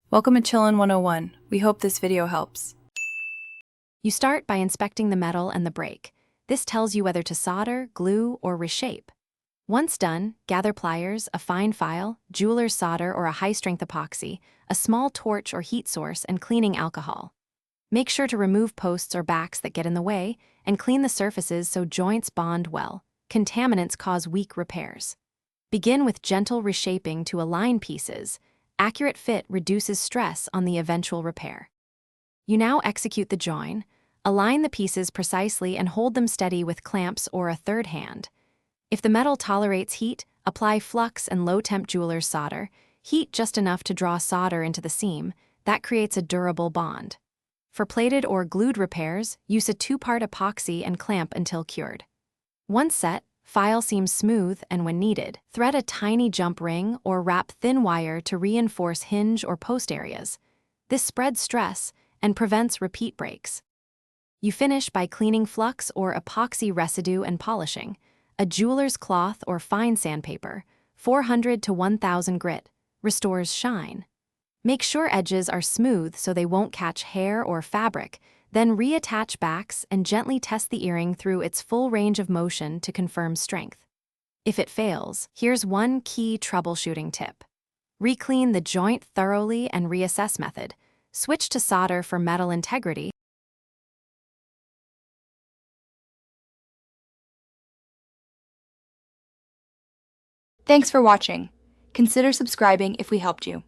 Welcome to Chillin' 101. We hope this video helps. You start by inspecting the metal and the break. This tells you whether to solder, glue, or reshape. Once done, gather pliers, a fine file, jeweler's solder or a high-strength epoxy, a small torch or heat source, and cleaning alcohol. Make sure to remove posts or backs that get in the way, and clean the surfaces so joints bond well. Contaminants cause weak repairs. Begin with gentle reshaping to align pieces. Accurate fit reduces stress on the eventual repair. You now execute the join. Align the pieces precisely and hold them steady with clamps or a third hand. If the metal tolerates heat, apply flux and low-temp jeweler's solder. Heat just enough to draw solder into the seam. That creates a durable bond. For plated or glued repairs, use a 2-part epoxy and clamp until cured. Once set, file seams smooth, and when needed, thread a tiny jump ring or wrap thin wire to reinforce hinge or post areas. This spreads stress and prevents repeat breaks. You finish by cleaning flux or epoxy residue and polishing. A jeweler's cloth or fine sandpaper, 400 to 1000 grit, restores shine. Make sure edges are smooth so they won't catch hair or fabric. Then reattach backs and gently test the earring through its full range of motion to confirm strength. If it fails, here's one key troubleshooting tip. Reclean the joint thoroughly and reassess method. Switch to solder for metal integrity. Thanks for watching. Consider subscribing if we helped you.